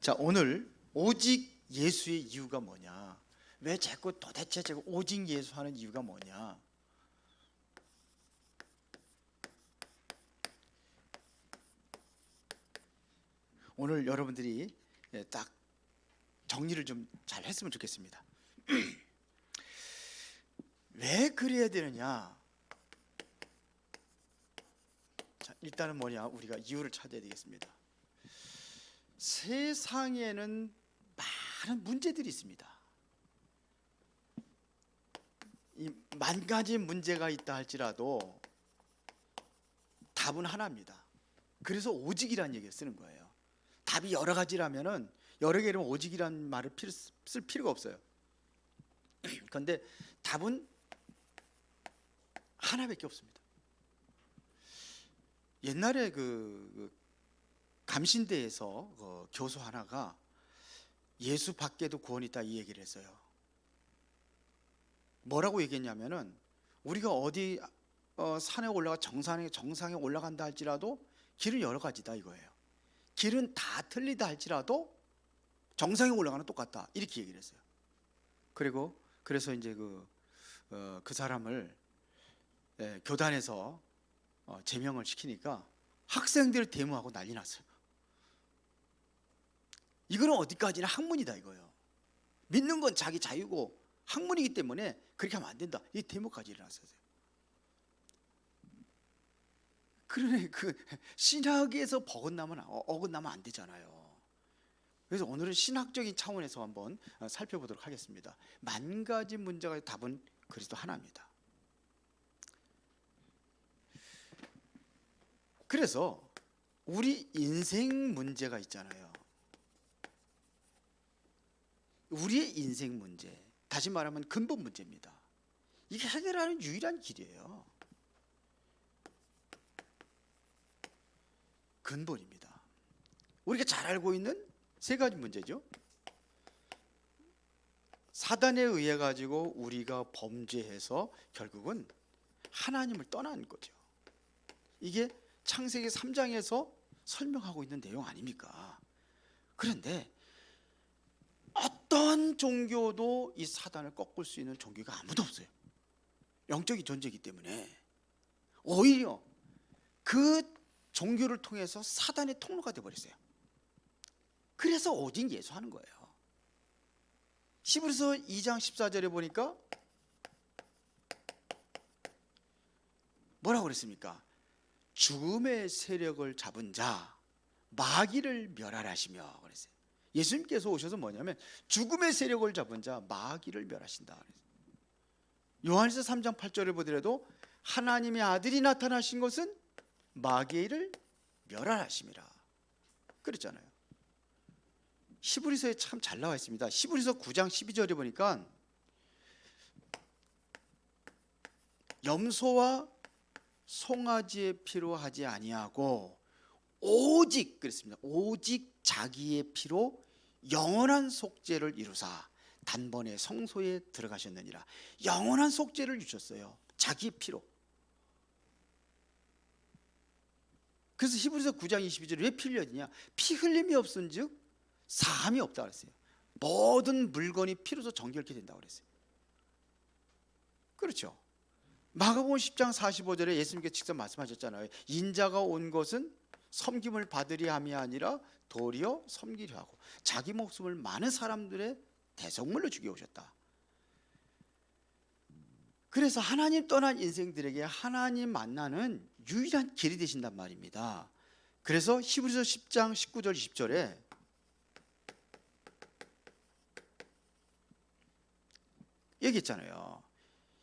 자, 오늘 오직 예수의 이유가 뭐냐? 왜 자꾸 도대체 제가 오직 예수 하는 이유가 뭐냐? 오늘 여러분들이 딱 정리를 좀 잘 했으면 좋겠습니다. 왜 그래야 되느냐? 자, 일단은 뭐냐? 우리가 이유를 찾아야 되겠습니다. 세상에는 많은 문제들이 있습니다. 이 만 가지 문제가 있다 할지라도 답은 하나입니다. 그래서 오직이라는 얘기를 쓰는 거예요. 답이 여러 가지라면은 여러 개라면 오직이라는 말을 쓸 필요가 없어요. 그런데 답은 하나밖에 없습니다. 옛날에 그 감신대에서 교수 하나가 예수 밖에도 구원이 있다 이 얘기를 했어요. 뭐라고 얘기했냐면은 우리가 어디 산에 올라가 정상에 올라간다 할지라도 길은 여러 가지다 이거예요. 길은 다 틀리다 할지라도 정상에 올라가는 똑같다 이렇게 얘기를 했어요. 그래서 이제 그 사람을 교단에서 제명을 시키니까 학생들 데모하고 난리 났어요. 이거는 어디까지나 학문이다 이거예요. 믿는 건 자기 자유고 학문이기 때문에 그렇게 하면 안 된다. 이 데모까지 일어났어요. 그러네, 신학에서 어긋나면 안 되잖아요. 그래서 오늘은 신학적인 차원에서 한번 살펴보도록 하겠습니다. 만 가지 문제가 답은 그리스도 하나입니다. 그래서 우리 인생 문제가 있잖아요. 우리의 인생 문제, 다시 말하면 근본 문제입니다. 이게 해결하는 유일한 길이에요. 근본입니다. 우리가 잘 알고 있는 세 가지 문제죠. 사단에 의해 가지고 우리가 범죄해서 결국은 하나님을 떠난 거죠. 이게 창세기 3장에서 설명하고 있는 내용 아닙니까? 그런데 어떤 종교도 이 사단을 꺾을 수 있는 종교가 아무도 없어요. 영적인 존재이기 때문에 오히려 그 종교를 통해서 사단의 통로가 되어버렸어요. 그래서 오직 예수하는 거예요. 히브리서 2장 14절에 보니까 뭐라고 그랬습니까? 죽음의 세력을 잡은 자 마귀를 멸하라시며 그랬어요. 예수님께서 오셔서 뭐냐면 죽음의 세력을 잡은 자 마귀를 멸하신다. 요한일서 3장 8절을 보더라도 하나님의 아들이 나타나신 것은 마귀를 멸하심이라 그랬잖아요. 히브리서에 참 잘 나와 있습니다. 히브리서 9장 12절에 보니까 염소와 송아지의 피로 하지 아니하고 오직 그랬습니다. 오직 자기의 피로 영원한 속죄를 이루사 단번에 성소에 들어가셨느니라. 영원한 속죄를 주셨어요. 자기의 피로. 그래서 히브리서 9장 22절에 왜 피 흘렸느냐? 피 흘림이 없은즉 사함이 없다 그랬어요. 모든 물건이 피로서 정결케 된다고 그랬어요. 그렇죠. 마가복음 10장 45절에 예수님께서 직접 말씀하셨잖아요. 인자가 온 것은 섬김을 받으려 함이 아니라 도리어 섬기려 하고 자기 목숨을 많은 사람들의 대속물로 주게 오셨다. 그래서 하나님 떠난 인생들에게 하나님 만나는 유일한 길이 되신단 말입니다. 그래서 히브리서 10장 19절 20절에 얘기했잖아요.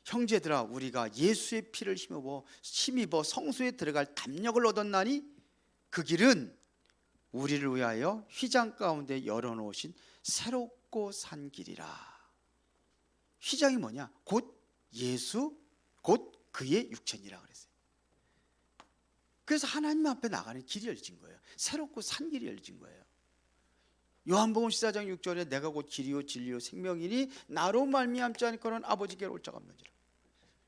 형제들아 우리가 예수의 피를 힘입어 성소에 들어갈 담력을 얻었나니 그 길은 우리를 위하여 휘장 가운데 열어놓으신 새롭고 산 길이라. 휘장이 뭐냐? 곧 예수, 곧 그의 육체니라 그랬어요. 그래서 하나님 앞에 나가는 길이 열린 거예요. 새롭고 산 길이 열린 거예요. 요한복음 14장 6절에 내가 곧 길이요 진리요 생명이니 나로 말미암지 않고는 아버지께로 올 자가 없느니라.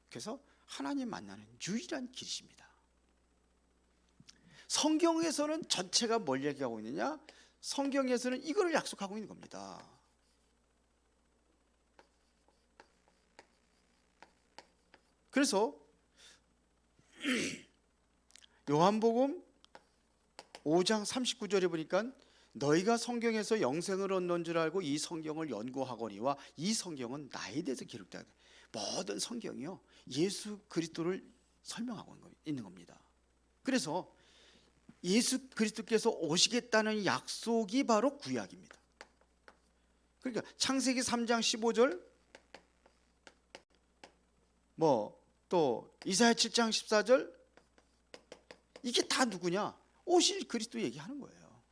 그래서 하나님 만나는 유일한 길이십니다. 성경에서는 전체가 뭘 얘기하고 있느냐? 성경에서는 이거를 약속하고 있는 겁니다. 그래서 요한복음 5장 39절에 보니까 너희가 성경에서 영생을 얻는 줄 알고 이 성경을 연구하거니와 이 성경은 나에 대해서 기록되다. 모든 성경이요 예수 그리스도를 설명하고 있는 겁니다. 그래서 예수 그리스도께서 오시겠다는 약속이 바로 구약입니다. 그러니까 창세기 3장 15절 또 이사야 7장 14절 이게 다 누구냐? 오실 그리스도 얘기하는 거예요.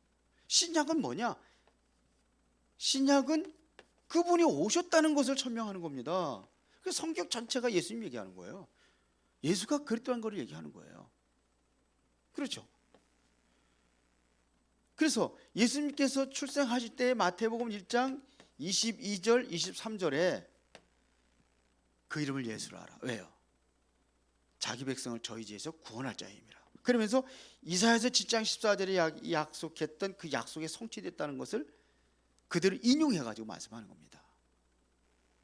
신약은 뭐냐? 신약은 그분이 오셨다는 것을 설명하는 겁니다. 그래서 성경 전체가 예수님 얘기하는 거예요. 예수가 그리스도라는 걸 얘기하는 거예요. 그렇죠? 그래서 예수님께서 출생하실 때 마태복음 1장 22절 23절에 그 이름을 예수로 하라. 왜요? 자기 백성을 저희 죄에서 구원할 자임이라. 그러면서 이사야서 7장 14절에 약속했던 그 약속이 성취됐다는 것을 그대로 인용해가지고 말씀하는 겁니다.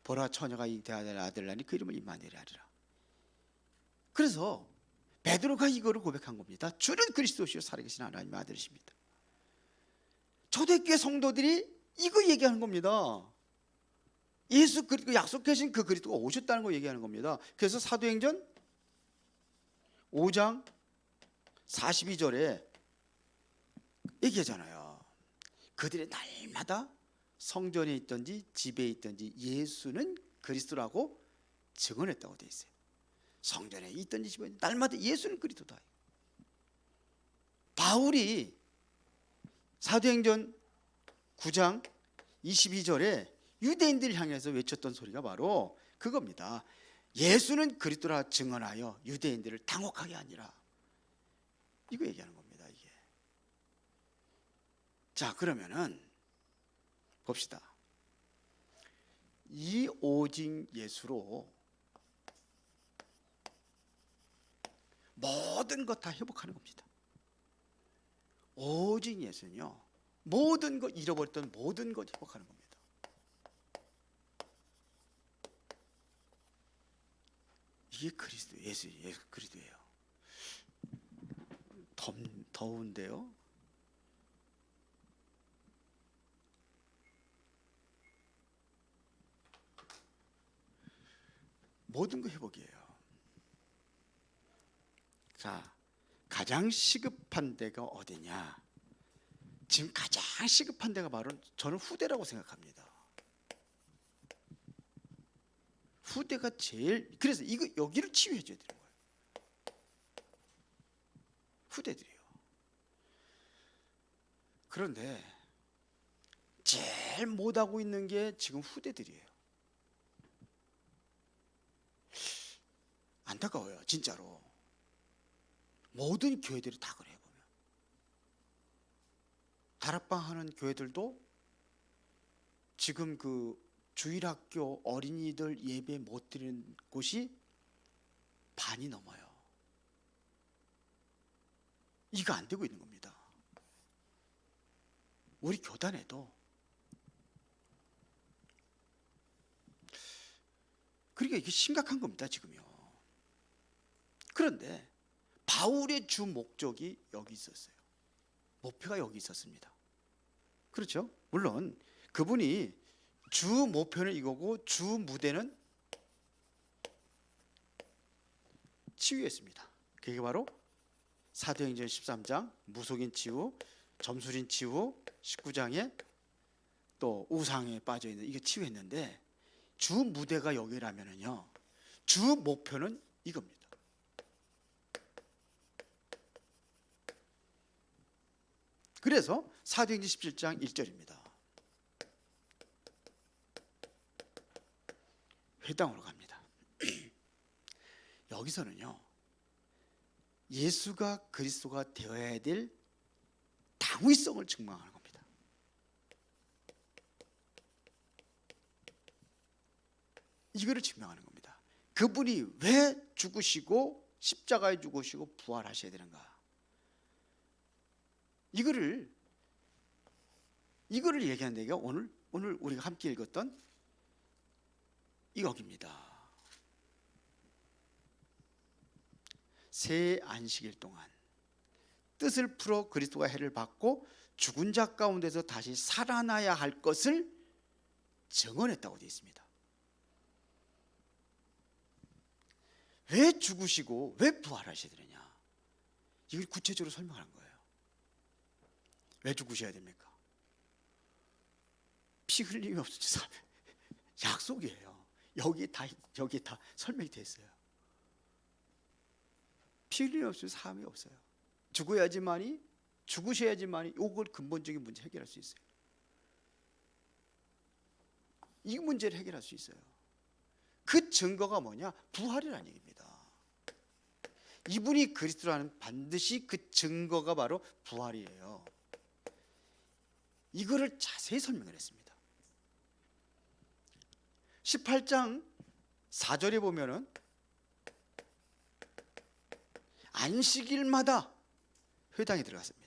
보라 처녀가 잉태하는 아들 낳으니 그 이름을 임마누엘 하리라. 그래서 베드로가 이거를 고백한 겁니다. 주는 그리스도시요 살아계신 하나님의 아들이십니다. 초대교회 성도들이 이거 얘기하는 겁니다. 예수 그리스도 약속하신 그 그리스도가 오셨다는 거 얘기하는 겁니다. 그래서 사도행전 5장 42절에 얘기하잖아요. 그들의 날마다 성전에 있든지 집에 있든지 예수는 그리스도라고 증언했다고 되어 있어요. 성전에 있든지 집에 있든지 날마다 예수는 그리스도다. 바울이 사도행전 9장 22절에 유대인들을 향해서 외쳤던 소리가 바로 그겁니다. 예수는 그리스도라 증언하여 유대인들을 당혹하게 하니라. 이거 얘기하는 겁니다. 이게. 자, 그러면은 봅시다. 이 오직 예수로 모든 것 다 회복하는 겁니다. 오직 예수는요 모든 것 잃어버렸던 모든 것 회복하는 겁니다. 이게 그리스도 예수 그리스도예요. 더운데요. 모든 거 회복이에요. 자, 가장 시급한 데가 어디냐? 지금 가장 시급한 데가 바로 저는 후대라고 생각합니다. 후대가 제일, 그래서 이거 여기를 치유해 줘야 되는 거예요. 후대들이요. 그런데 제일 못하고 있는 게 지금 후대들이에요. 안타까워요, 진짜로. 모든 교회들이 다 그래요. 보면 다락방 하는 교회들도 지금 그 주일학교 어린이들 예배 못 드리는 곳이 반이 넘어요. 이거 안 되고 있는 겁니다. 우리 교단에도. 그러니까 이게 심각한 겁니다, 지금요. 그런데 바울의 주 목적이 여기 있었어요. 목표가 여기 있었습니다. 그렇죠? 물론 그분이 주 목표는 이거고 주 무대는 치유였습니다. 그게 바로 사도행전 13장 무속인 치유, 점술인 치유, 19장에 또 우상에 빠져있는 이게 치유했는데 주 무대가 여기라면은요 주 목표는 이겁니다. 그래서 사도행전 17장 1절입니다. 회당으로 갑니다. 여기서는요 예수가 그리스도가 되어야 될 당위성을 증명하는 겁니다. 이거를 증명하는 겁니다. 그분이 왜 죽으시고 십자가에 죽으시고 부활하셔야 되는가? 이거를 이거를 얘기하는 데가 오늘 우리가 함께 읽었던 이 여기입니다. 새 안식일 동안 뜻을 풀어 그리스도가 해를 받고 죽은 자 가운데서 다시 살아나야 할 것을 증언했다고 되어 있습니다. 왜 죽으시고 왜 부활하셔야 되느냐, 이걸 구체적으로 설명하는 거예요. 왜 죽으셔야 됩니까? 피 흘림이 없을지 사면 약속이에요. 여기 다 설명이 되어 있어요. 피 흘림이 없으면 사함이 없어요. 죽으셔야지만이 이걸 근본적인 문제 해결할 수 있어요. 이 문제를 해결할 수 있어요. 그 증거가 뭐냐? 부활이라는 얘기입니다. 이분이 그리스도라는 반드시 그 증거가 바로 부활이에요. 이거를 자세히 설명을 했습니다. 18장 4절에 보면은 안식일마다 회당에 들어갔습니다.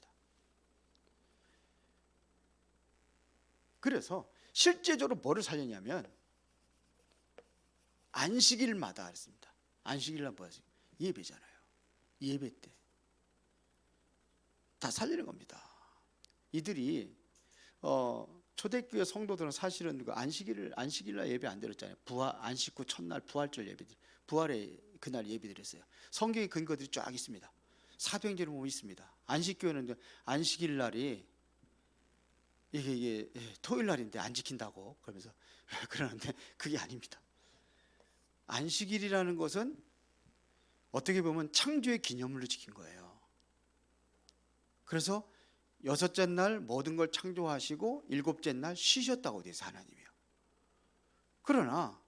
그래서 실제적으로 뭐를 살렸냐면 안식일마다 했습니다. 안식일날 뭐였어요? 예배잖아요. 예배 때 다 살리는 겁니다. 이들이 초대교회 성도들은 사실은 그 안식일날 예배 안 드렸잖아요. 안식 후 첫날 부활절 예배들, 부활의 그날 예배드렸어요. 성경의 근거들이 쫙 있습니다. 사도행전에 보면 있습니다. 안식교회는 안식일 날이 이게 토요일 날인데 안 지킨다고 그러면서 그러는데 그게 아닙니다. 안식일이라는 것은 어떻게 보면 창조의 기념일로 지킨 거예요. 그래서 여섯째 날 모든 걸 창조하시고 일곱째 날 쉬셨다고 되어 있어요, 하나님이요. 그러나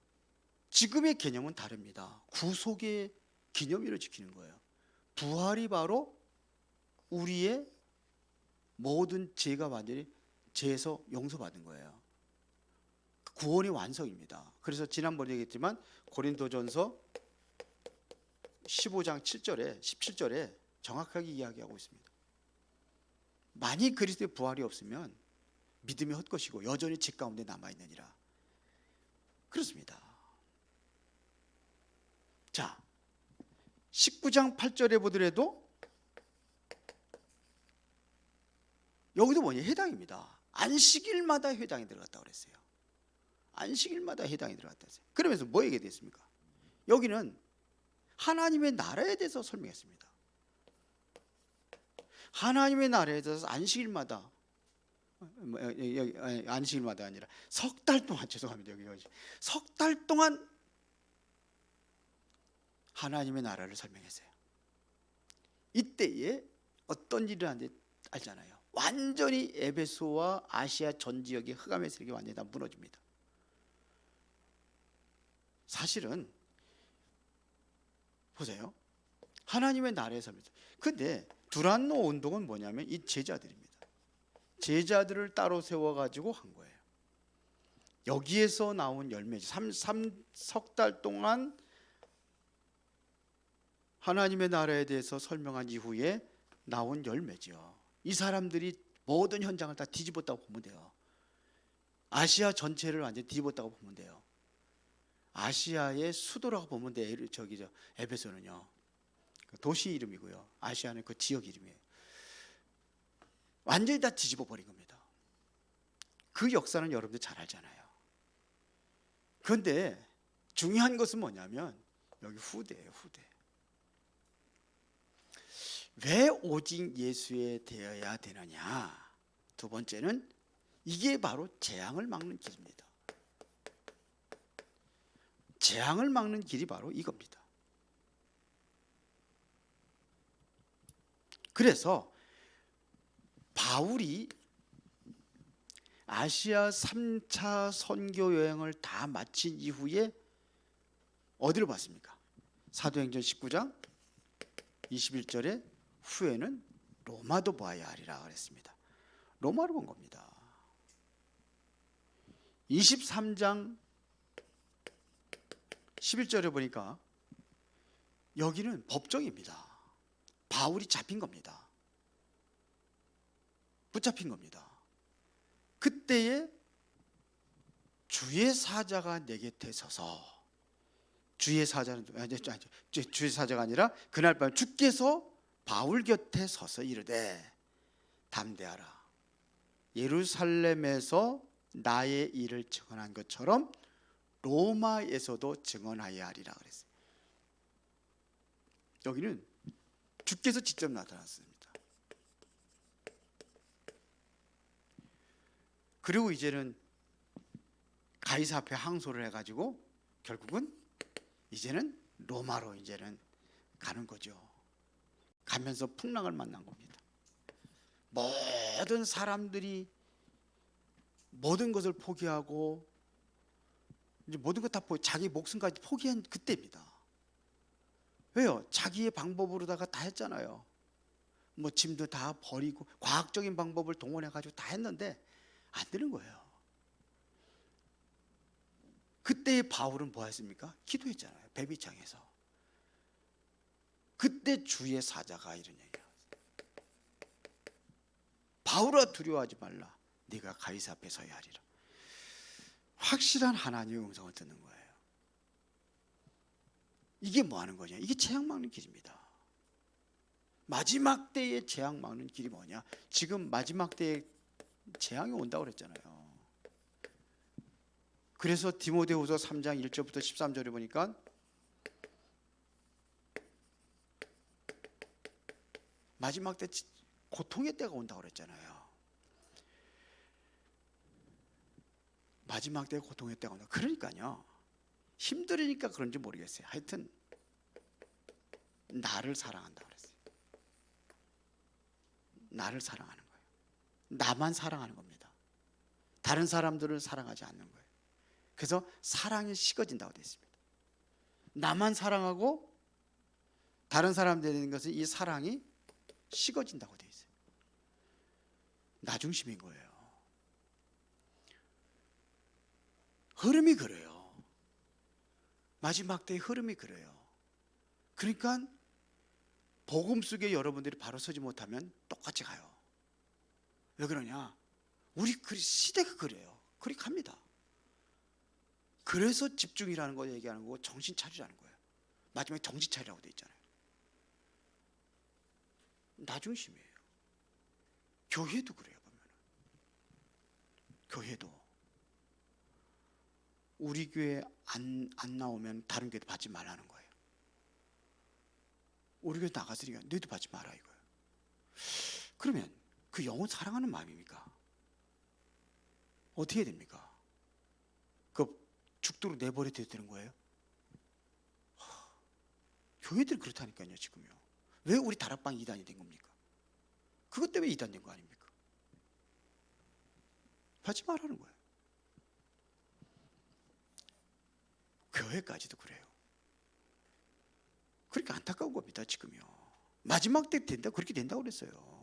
지금의 개념은 다릅니다. 구속의 기념일을 지키는 거예요. 부활이 바로 우리의 모든 죄가 완전히 죄에서 용서받은 거예요. 구원의 완성입니다. 그래서 지난번에 얘기했지만 고린도전서 15장 7절에 17절에 정확하게 이야기하고 있습니다. 만일 그리스도의 부활이 없으면 믿음이 헛것이고 여전히 죄 가운데 남아있느니라. 그렇습니다. 자, 19장 8절에 보더라도 여기도 뭐냐? 회당입니다. 안식일마다 회당에 들어갔다고 그랬어요. 안식일마다 회당에 들어갔다 했어요. 그러면서 뭐 얘기됐습니까? 여기는 하나님의 나라에 대해서 설명했습니다. 하나님의 나라에 대해서 안식일마다, 안식일마다 아니라 석 달 동안, 죄송합니다. 여기 석 달 동안 하나님의 나라를 설명했어요. 이때에 어떤 일을 하는지 알잖아요. 완전히 에베소와 아시아 전 지역의 흑암의 세력이 완전히 다 무너집니다. 사실은 보세요. 하나님의 나라에 삽니다. 근데 두란노 운동은 뭐냐면 이 제자들입니다. 제자들을 따로 세워가지고 한 거예요. 여기에서 나온 열매죠. 석 달 동안 하나님의 나라에 대해서 설명한 이후에 나온 열매죠. 이 사람들이 모든 현장을 다 뒤집었다고 보면 돼요. 아시아 전체를 완전히 뒤집었다고 보면 돼요. 아시아의 수도라고 보면 돼요. 에베소는요. 도시 이름이고요. 아시아는 그 지역 이름이에요. 완전히 다 뒤집어 버린 겁니다. 그 역사는 여러분들 잘 알잖아요. 그런데 중요한 것은 뭐냐면 여기 후대예요. 후대. 왜 오직 예수에 되어야 되느냐? 두 번째는 이게 바로 재앙을 막는 길입니다. 재앙을 막는 길이 바로 이겁니다. 그래서 바울이 아시아 3차 선교 여행을 다 마친 이후에 어디로 갔습니까? 사도행전 19장 21절에 후에는 로마도 봐야 하리라 그랬습니다. 로마로 본 겁니다. 23장 11절에 보니까 여기는 법정입니다. 바울이 잡힌 겁니다. 붙잡힌 겁니다. 그때에 주의 사자가 내 곁에 서서, 주의 사자는 주의 사자가 아니라 그날 밤 주께서 바울 곁에 서서 이르되 담대하라, 예루살렘에서 나의 일을 증언한 것처럼 로마에서도 증언하여야 하리라 그랬어요. 여기는 주께서 직접 나타났습니다. 그리고 이제는 가이사 앞에 항소를 해가지고 결국은 이제는 로마로 이제는 가는 거죠. 가면서 풍랑을 만난 겁니다. 모든 사람들이 모든 것을 포기하고 이제 모든 것 다 자기 목숨까지 포기한 그때입니다. 왜요? 자기의 방법으로다가 다 했잖아요. 뭐 짐도 다 버리고 과학적인 방법을 동원해 가지고 다 했는데 안 되는 거예요. 그때 바울은 뭐 했습니까? 기도했잖아요. 베비창에서. 그때 주의 사자가 이런 얘기예요. 바울아, 두려워하지 말라. 네가 가이사 앞에 서야 하리라. 확실한 하나님의 음성을 듣는 거예요. 이게 뭐 하는 거냐? 이게 재앙 막는 길입니다. 마지막 때의 재앙 막는 길이 뭐냐? 지금 마지막 때에 재앙이 온다고 그랬잖아요. 그래서 디모데후서 3장 1절부터 13절에 보니까 마지막 때 고통의 때가 온다고 그랬잖아요. 마지막 때 고통의 때가 온다. 그러니까요, 힘들으니까 그런지 모르겠어요. 하여튼 나를 사랑한다고 그랬어요. 나를 사랑하는 거예요. 나만 사랑하는 겁니다. 다른 사람들을 사랑하지 않는 거예요. 그래서 사랑이 식어진다고 되어 있습니다. 나만 사랑하고 다른 사람들에 대한 것은 이 사랑이 식어진다고 되어 있어요. 나 중심인 거예요. 흐름이 그래요. 마지막 때의 흐름이 그래요. 그러니까 복음 속에 여러분들이 바로 서지 못하면 똑같이 가요. 왜 그러냐? 우리 시대가 그래요. 그리 갑니다. 그래서 집중이라는 거 얘기하는 거고 정신 차리라는 거예요. 마지막에 정신 차리라고 돼 있잖아요. 나 중심이에요. 교회도 그래요. 보면 교회도 우리 교회 안 나오면 다른 교회도 받지 말라는 거예요. 우리 교회 나갔으니까 너희도 받지 마라 이거예요. 그러면 그 영혼 사랑하는 마음입니까? 어떻게 해야 됩니까? 그 죽도록 내버려둬야 되는 거예요? 교회들이 그렇다니까요. 지금요. 왜 우리 다락방이 이단이 된 겁니까? 그것 때문에 이단된 거 아닙니까? 받지 말라는 거예요. 교회까지도 그래요. 그러니까 안타까운 겁니다. 지금요. 마지막 때 된다, 그렇게 된다고 그랬어요.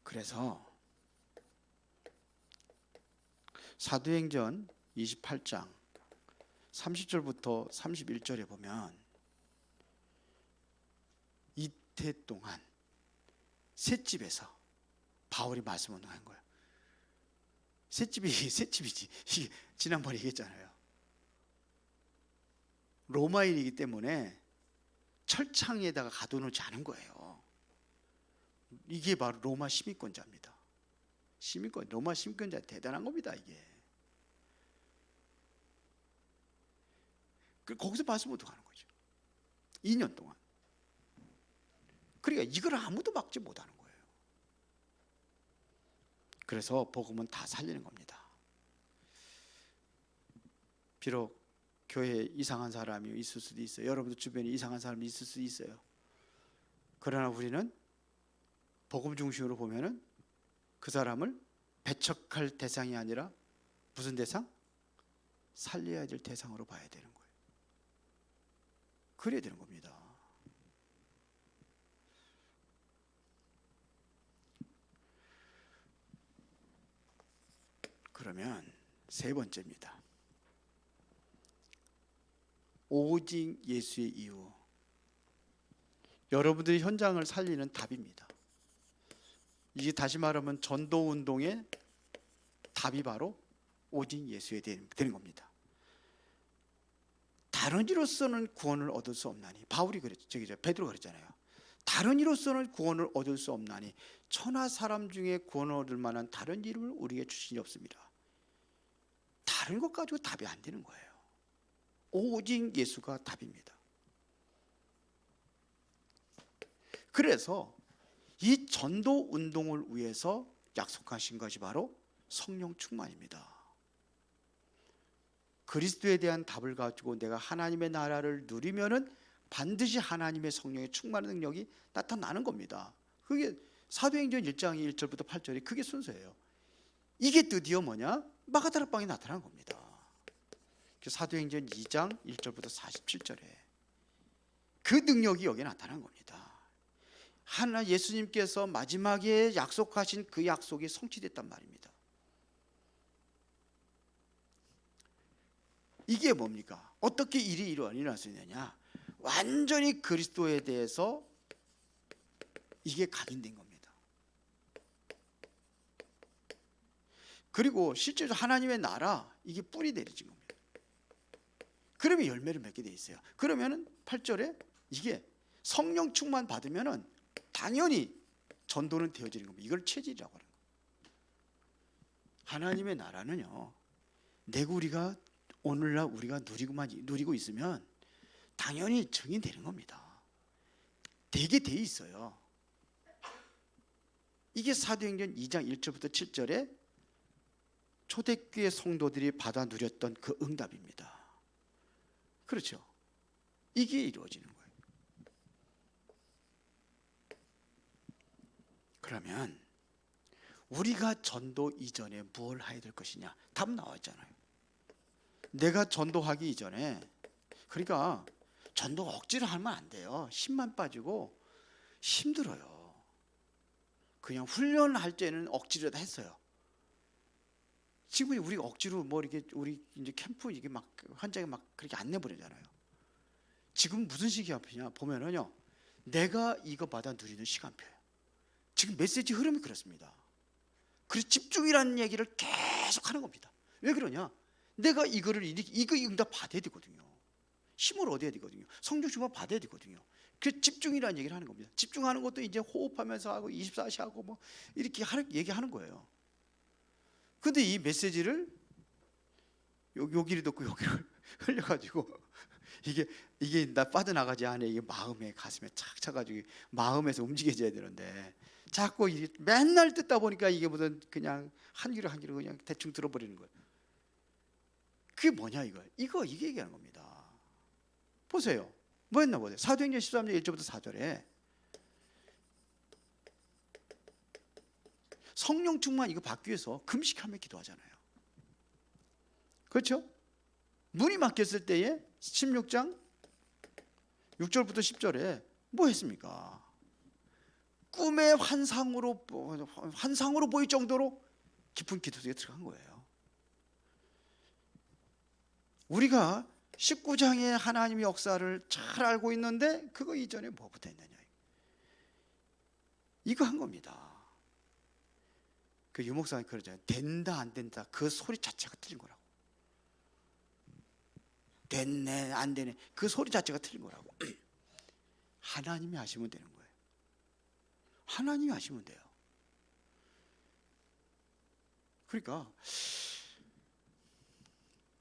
그래서 사도행전 28장 30절부터 31절에 보면 이태 동안 셋집에서 바울이 말씀을 한 거예요. 셋집이지. 지난번에 얘기했잖아요. 로마인이기 때문에 철창에다가 가둬놓지 않은 거예요. 이게 바로 로마 시민권자입니다. 로마 시민권자 대단한 겁니다. 이게. 거기서 말씀 못 하는 거죠. 2년 동안. 그러니까 이걸 아무도 막지 못하는 거예요. 그래서 복음은 다 살리는 겁니다. 비록 교회에 이상한 사람이 있을 수도 있어요. 여러분들 주변에 이상한 사람이 있을 수도 있어요. 그러나 우리는 복음 중심으로 보면은 그 사람을 배척할 대상이 아니라 무슨 대상? 살려야 될 대상으로 봐야 되는 거예요. 그래야 되는 겁니다. 그러면 세 번째입니다. 오직 예수의 이유. 여러분들이 현장을 살리는 답입니다. 이게 다시 말하면 전도 운동의 답이 바로 오직 예수에 되는 겁니다. 다른 이로서는 구원을 얻을 수 없나니, 바울이 그랬죠. 베드로가 그랬잖아요. 다른 이로서는 구원을 얻을 수 없나니 천하 사람 중에 구원을 얻을 만한 다른 이름을 우리에게 주시니 없습니다. 다른 것 가지고 답이 안 되는 거예요. 오직 예수가 답입니다. 그래서 이 전도 운동을 위해서 약속하신 것이 바로 성령 충만입니다. 그리스도에 대한 답을 가지고 내가 하나님의 나라를 누리면은 반드시 하나님의 성령의 충만한 능력이 나타나는 겁니다. 그게 사도행전 1장 1절부터 8절이 그게 순서예요. 이게 드디어 뭐냐? 마가다락방에 나타난 겁니다. 사도행전 2장 1절부터 47절에 그 능력이 여기에 나타난 겁니다. 하나 예수님께서 마지막에 약속하신 그 약속이 성취됐단 말입니다. 이게 뭡니까? 어떻게 일이 일어날 수 있느냐? 완전히 그리스도에 대해서 이게 각인된 겁니다. 그리고 실제로 하나님의 나라, 이게 뿌리 내리진 겁니다. 그러면 열매를 맺게 돼 있어요. 그러면은 8절에 이게 성령 충만 받으면은 당연히 전도는 되어지는 겁니다. 이걸 체질이라고 하는 거예요. 하나님의 나라는요, 내가 우리가 오늘날 우리가 누리고 있으면 당연히 증인되는 겁니다. 되게 돼 있어요. 이게 사도행전 2장 1절부터 7절에 초대교회 성도들이 받아 누렸던 그 응답입니다. 그렇죠? 이게 이루어지는 거예요. 그러면 우리가 전도 이전에 무엇을 해야 될 것이냐? 답 나왔잖아요. 내가 전도하기 이전에, 그러니까 전도가 억지로 하면 안 돼요. 힘만 빠지고 힘들어요. 그냥 훈련할 때는 억지로 다 했어요. 지금 우리가 억지로 뭐 이렇게 우리 이제 캠프 이게 막 현장에 막 그렇게 안 내버리잖아요. 지금 무슨 시간표냐 보면은요, 내가 이거 받아 누리는 시간표예요. 지금 메시지 흐름이 그렇습니다. 그래서 집중이라는 얘기를 계속 하는 겁니다. 왜 그러냐? 내가 이거 응답 받아야 되거든요. 힘을 얻어야 되거든요. 성령 충만 받아야 되거든요. 그 집중이라는 얘기를 하는 겁니다. 집중하는 것도 이제 호흡하면서 하고 24시 하고 뭐 이렇게 얘기하는 거예요. 근데 이 메시지를 여기를 듣고 여기를 흘려가지고 이게 나 빠져나가지 않아. 이게 마음에 가슴에 착 차가지고 마음에서 움직여져야 되는데 자꾸 맨날 듣다 보니까 이게 무슨 그냥 한 귀로 그냥 대충 들어버리는 거예요. 그게 뭐냐 이게 얘기하는 겁니다. 보세요. 뭐 했나 보세요. 사도행전 13장 1절부터 4절에 성령 충만 이거 받기 위해서 금식하며 기도하잖아요. 그렇죠? 문이 막혔을 때에 16장 6절부터 10절에 뭐 했습니까? 꿈의 환상으로 보일 정도로 깊은 기도 속에 들어간 거예요. 우리가 19장의 하나님의 역사를 잘 알고 있는데 그거 이전에 뭐부터 했느냐, 이거 한 겁니다. 그 유목사님 그러잖아요. 된다 안 된다 그 소리 자체가 틀린 거라고. 됐네 안 되네 그 소리 자체가 틀린 거라고. 하나님이 하시면 되는 거예요. 하나님이 하시면 돼요. 그러니까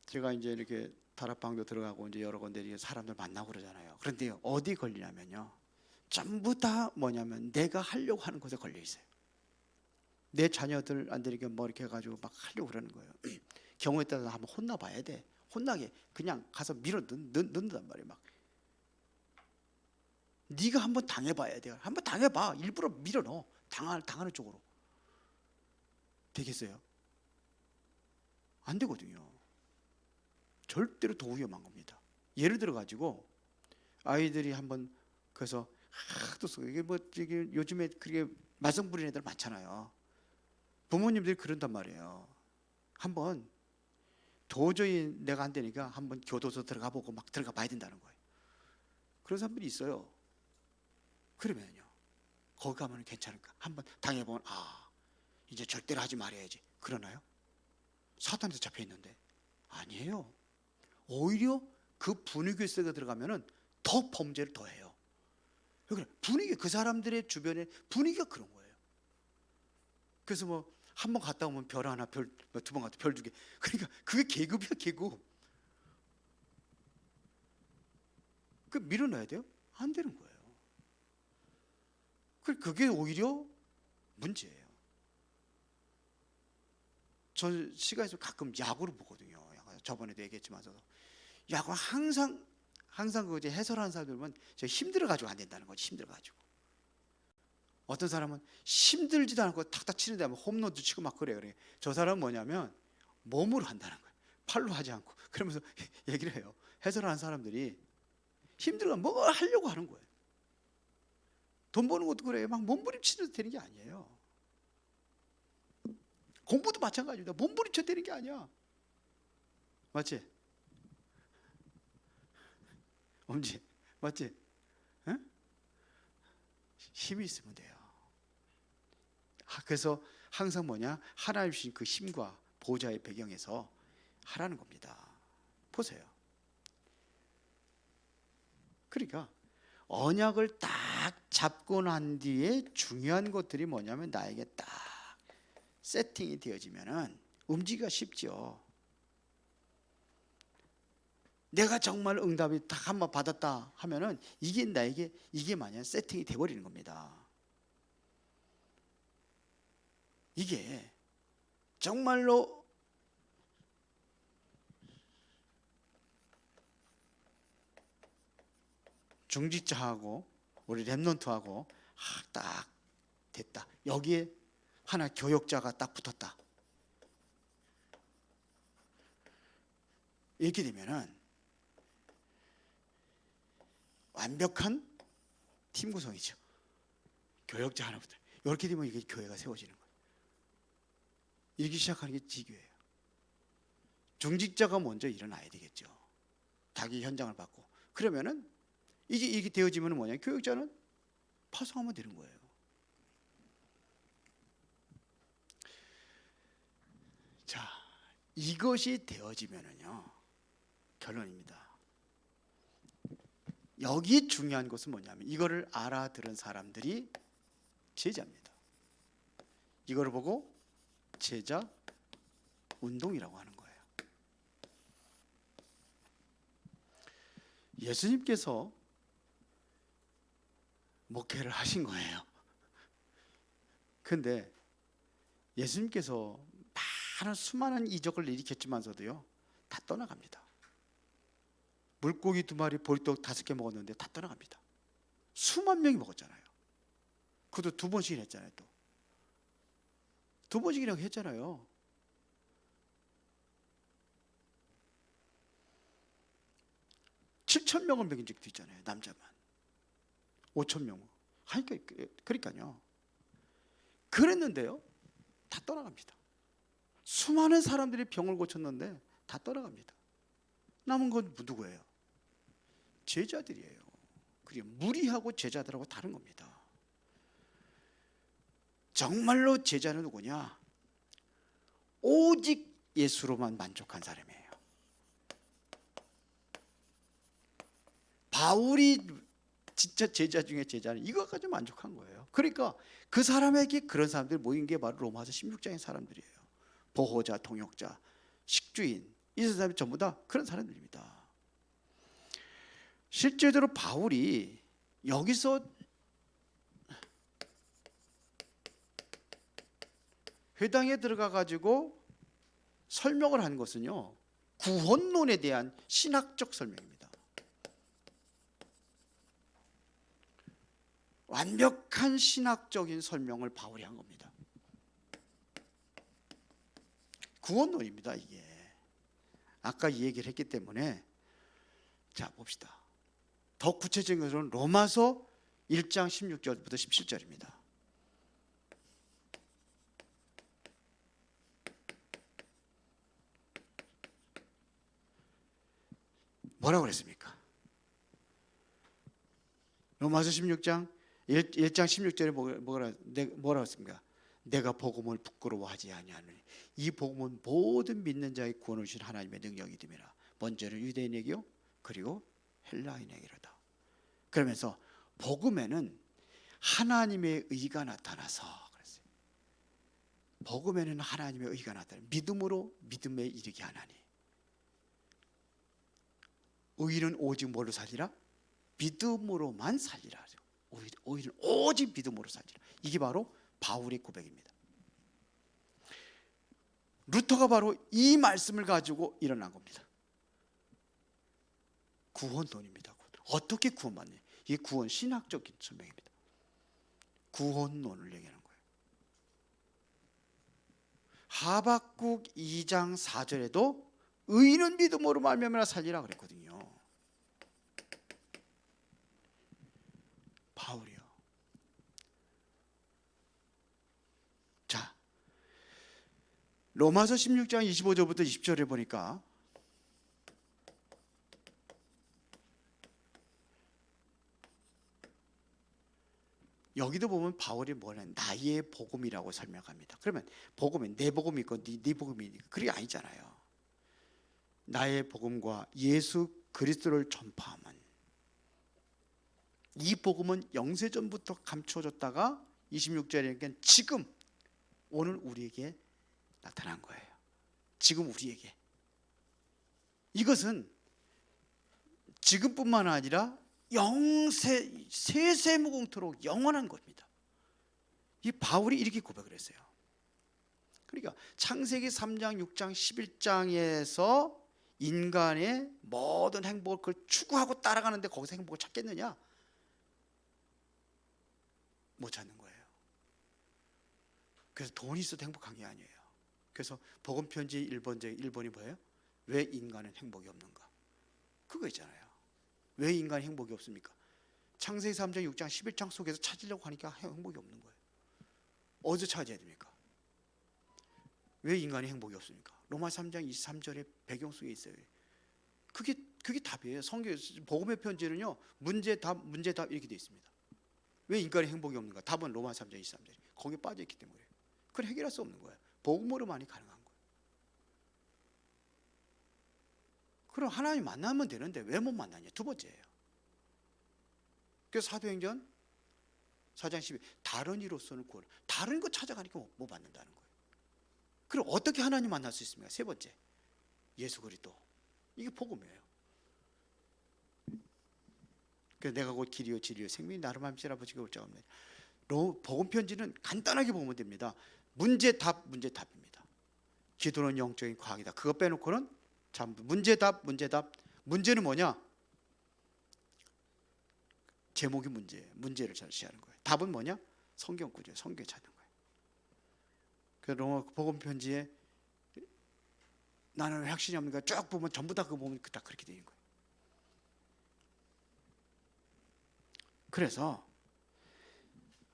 제가 이제 이렇게 다락방도 들어가고 이제 여러 군데 사람들 만나고 그러잖아요. 그런데 어디 걸리냐면요, 전부 다 뭐냐면 내가 하려고 하는 곳에 걸려 있어요. 내 자녀들 안 되니까 뭐 이렇게 해가지고 막 하려고 그러는 거예요. 경우에 따라서 한번 혼나봐야 돼. 혼나게 그냥 가서 밀어 넣는단 말이에요. 막 네가 한번 당해봐야 돼. 한번 당해봐. 일부러 밀어 넣어. 당하는 쪽으로. 되겠어요? 안 되거든요. 절대로 더 위험한 겁니다. 예를 들어 가지고 아이들이 한번 그래서 하도 이게 뭐 이게 요즘에 그게 말썽 부리는 애들 많잖아요. 부모님들이 그런단 말이에요. 한번 도저히 내가 안 되니까 한번 교도소 들어가 보고 막 들어가 봐야 된다는 거예요. 그런 사람들이 있어요. 그러면요, 거기 가면 괜찮을까? 한번 당해보면 이제 절대로 하지 말아야지. 그러나요? 사탄한테 잡혀 있는데 아니에요. 오히려 그 분위기 속에 들어가면은 더 범죄를 더 해요. 왜 그래? 분위기, 그 사람들의 주변에 분위기가 그런 거예요. 그래서 뭐 한 번 갔다 오면 별 하나, 별 두 번 갔다 별 두 개. 그러니까 그게 계급이야, 계급. 그 밀어넣어야 돼요? 안 되는 거예요. 그게 오히려 문제예요. 저 시간에서 가끔 야구를 보거든요. 저번에도 얘기했지만 야구 항상 그 이제 해설하는 사람들은 저 힘들어가지고 안 된다는 거지. 힘들어가지고 어떤 사람은 힘들지도 않고 탁탁 치는데 홈런도 치고 막 그래. 저 사람은 뭐냐면 몸으로 한다는 거예요. 팔로 하지 않고. 그러면서 얘기를 해요. 해설하는 사람들이 힘들어가면 뭘 하려고 하는 거예요. 돈 버는 것도 그래요. 막 몸부림치면서 되는 게 아니에요. 공부도 마찬가지입니다. 몸부림쳐 되는 게 아니야. 맞지? 엄지, 맞지? 응? 힘이 있으면 돼요. 그래서 항상 하나님 주신 그 힘과 보좌의 배경에서 하라는 겁니다. 보세요. 그러니까 언약을 딱 잡고 난 뒤에 중요한 것들이 뭐냐면 나에게 딱 세팅이 되어지면은 움직이기가 쉽죠. 내가 정말 응답이 딱 한번 받았다 하면은 이게 나에게 이게 만약 세팅이 돼버리는 겁니다. 이게 정말로 중직자하고 우리 렘넌트하고 딱 됐다. 여기에 하나 교역자가 딱 붙었다. 이렇게 되면은 완벽한 팀 구성이죠. 교역자 하나부터. 이렇게 되면 이게 교회가 세워지는 거예요. 이렇게 시작하는 게 지교예요. 중직자가 먼저 일어나야 되겠죠. 자기 현장을 받고. 그러면은 이게 되어지면 뭐냐? 교역자는 파송하면 되는 거예요. 자, 이것이 되어지면은요, 결론입니다. 여기 중요한 것은 뭐냐면 이거를 알아들은 사람들이 제자입니다. 이거를 보고 제자 운동이라고 하는 거예요. 예수님께서 목회를 하신 거예요. 근데 예수님께서 수많은 이적을 일으켰지만서도요, 다 떠나갑니다. 물고기 2마리, 보리떡 5개 먹었는데 다 떠나갑니다. 수만 명이 먹었잖아요. 그것도 2번씩이나 했잖아요. 또 2번씩이라고 했잖아요. (7,000) 명을 먹인 적도 있잖아요. 남자만 5,000명. 그러니까요. 그랬는데요, 다 떠나갑니다. 수많은 사람들이 병을 고쳤는데 다 떠나갑니다. 남은 건 누구예요? 제자들이에요. 그리고 무리하고 제자들하고 다른 겁니다. 정말로 제자는 누구냐? 오직 예수로만 만족한 사람이에요. 바울이 진짜 제자 중에 제자는 이것까지 만족한 거예요. 그러니까 그 사람에게 그런 사람들이 모인 게 바로 로마서 16장의 사람들이에요. 보호자, 동역자, 식주인, 이 사람이 전부 다 그런 사람들입니다. 실제로 바울이 여기서 회당에 들어가 가지고 설명을 한 것은요, 구원론에 대한 신학적 설명입니다. 완벽한 신학적인 설명을 바울이 한 겁니다. 구원론입니다. 이게 아까 이 얘기를 했기 때문에 자 봅시다. 더 구체적인 것은 로마서 1장 16절부터 17절입니다. 뭐라고 그랬습니까? 로마서 16장 1장 16절에 뭐라 했습니까? 내가 복음을 부끄러워하지 아니하노니 이 복음은 모든 믿는 자의 구원을 주신 하나님의 능력이 됨이라. 먼저는 유대인에게요, 그리고 헬라인에게로다. 그러면서 복음에는 하나님의 의가 나타나서 그랬어요. 복음에는 하나님의 의가 나타나 믿음으로 믿음에 이르게 하나니. 의인은 오직 뭘로 살리라? 믿음으로만 살리라. 의인은 오직 믿음으로 살리라. 이게 바로 바울의 고백입니다. 루터가 바로 이 말씀을 가지고 일어난 겁니다. 구원론입니다. 어떻게 구원받느냐? 이게 구원 신학적인 설명입니다. 구원론을 얘기하는 거예요. 하박국 2장 4절에도 의인은 믿음으로 말미암아 살리라 그랬거든요. 바울이요. 자, 로마서 16장 25절부터 20절에 보니까 여기도 보면 바울이 뭐냐면 나의 복음이라고 설명합니다. 그러면 복음이 내 복음이 있고 네 복음이 있고 그게 아니잖아요. 나의 복음과 예수 그리스도를 전파하면 이 복음은 영세전부터 감춰졌다가 26절에 지금 오늘 우리에게 나타난 거예요. 지금 우리에게. 이것은 지금뿐만 아니라 세세무궁토록 영원한 겁니다. 이 바울이 이렇게 고백을 했어요. 그러니까 창세기 3장, 6장, 11장에서 인간의 모든 행복을 그걸 추구하고 따라가는데 거기서 행복을 찾겠느냐? 못 찾는 거예요. 그래서 돈이 있어도 행복한 게 아니에요. 그래서 복음 편지 1번이 뭐예요? 왜 인간은 행복이 없는가? 그거 있잖아요. 왜 인간이 행복이 없습니까? 창세기 3장, 6장, 11장 속에서 찾으려고 하니까 행복이 없는 거예요. 어디서 찾아야 됩니까? 왜 인간이 행복이 없습니까? 로마 3장 23절의 배경 속에 있어요. 그게 답이에요. 성경 복음의 편지는요, 문제 답 이렇게 되어 있습니다. 왜 인간이 행복이 없는가? 답은 로마 3장 23절. 거기에 빠져 있기 때문에. 그걸 해결할 수 없는 거예요. 복음으로만이 가능한 거예요. 그럼 하나님 만나면 되는데 왜 못 만나냐? 두 번째예요. 그래서 사도행전 4장 12 다른 이로서는 구원. 다른 거 찾아가니까 못 받는다는 거예요. 그럼 어떻게 하나님 만날 수 있습니까? 세 번째, 예수 그리스도. 이게 복음이에요. 그래서 내가 곧 길이요 진리요 생명이 나를 맘치라 아버지가 올 자가 없네. 복음 편지는 간단하게 보면 됩니다. 문제답입니다. 기도는 영적인 과학이다. 그거 빼놓고는 전부 문제답. 문제는 뭐냐? 제목이 문제를 제시하는 거예요. 답은 뭐냐? 성경 구조, 성경 찾는 거예요. 그 로마 복음 편지에 나는 왜 확신이 없는가? 쭉 보면 전부 다 그거 보면 다 그렇게 되는 거예요. 그래서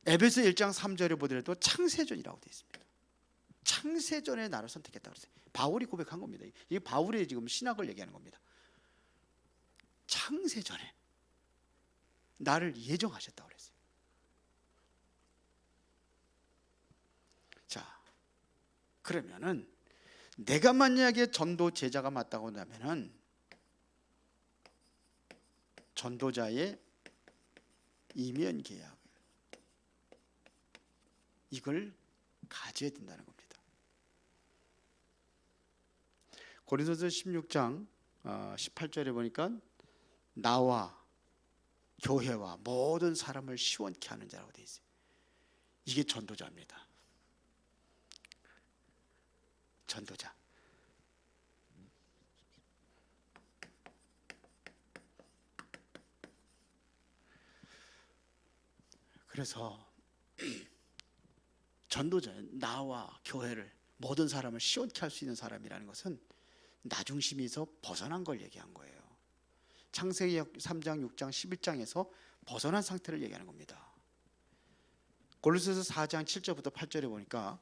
에베소 1장 3절에 보더라도 창세전이라고 되어 있습니다. 창세전에 나를 선택했다고 그랬어요. 바울이 고백한 겁니다. 이게 바울의 지금 신학을 얘기하는 겁니다. 창세전에 나를 예정하셨다고 그랬어요. 자, 그러면은 내가 만약에 전도 제자가 맞다고 한다면은 전도자의 이면 계약 이걸 가져야 된다는 겁니다. 고린도서 16장 18절에 보니까 나와 교회와 모든 사람을 시원케 하는 자라고 되어 있어요. 이게 전도자입니다. 전도자. 그래서 전도자, 나와 교회를 모든 사람을 시원케 할 수 있는 사람이라는 것은 나 중심에서 벗어난 걸 얘기한 거예요. 창세기 3장, 6장, 11장에서 벗어난 상태를 얘기하는 겁니다. 골로새서 4장 7절부터 8절에 보니까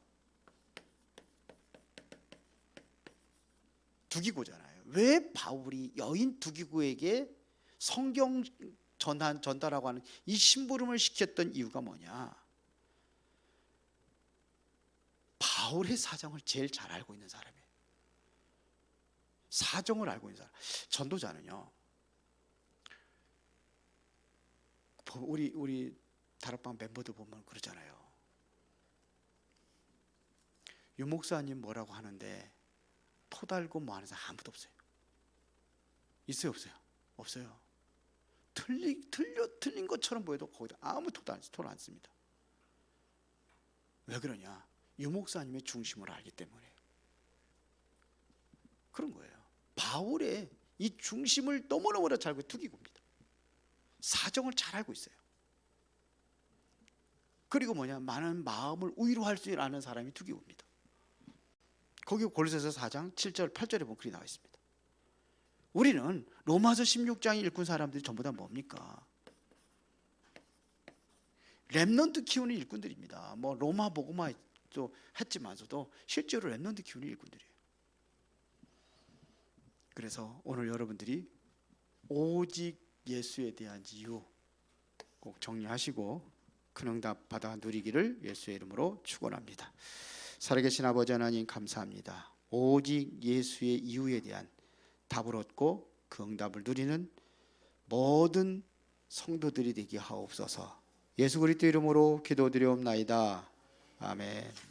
두기고잖아요. 왜 바울이 여인 두기고에게 성경 전달하고 하는 이 심부름을 시켰던 이유가 뭐냐? 바울의 사정을 제일 잘 알고 있는 사람이에요. 사정을 알고 있는 사람. 전도자는요, 우리 다락방 멤버들 보면 그러잖아요. 유 목사님 뭐라고 하는데 토 달고 뭐 하는 사람 아무도 없어요. 있어요, 없어요? 없어요. 틀린 것처럼 보여도 거기다 아무 토도 안 씁니다. 왜 그러냐? 유 목사님의 중심을 알기 때문에 그런 거예요. 바울의 이 중심을 너무너무 잘 알고 투기고입니다. 사정을 잘 알고 있어요. 그리고 뭐냐? 많은 마음을 위로할 줄 아는 사람이 투기고입니다. 거기 골로새서 4장 7절 8절에 보면 그리 나와 있습니다. 우리는 로마서 16장 읽은 사람들이 전부 다 뭡니까? 렘넌트 키우는 일꾼들입니다. 뭐 로마 복음화도 했지만서도 실제로 렘넌트 키우는 일꾼들이에요. 그래서 오늘 여러분들이 오직 예수에 대한 이유 꼭 정리하시고 큰 응답 받아 누리기를 예수의 이름으로 축원합니다. 살아계신 아버지 하나님 감사합니다. 오직 예수의 이유에 대한 답을 얻고 그 응답을 누리는 모든 성도들이 되게 하옵소서. 예수 그리스도 이름으로 기도드리옵나이다. 아멘.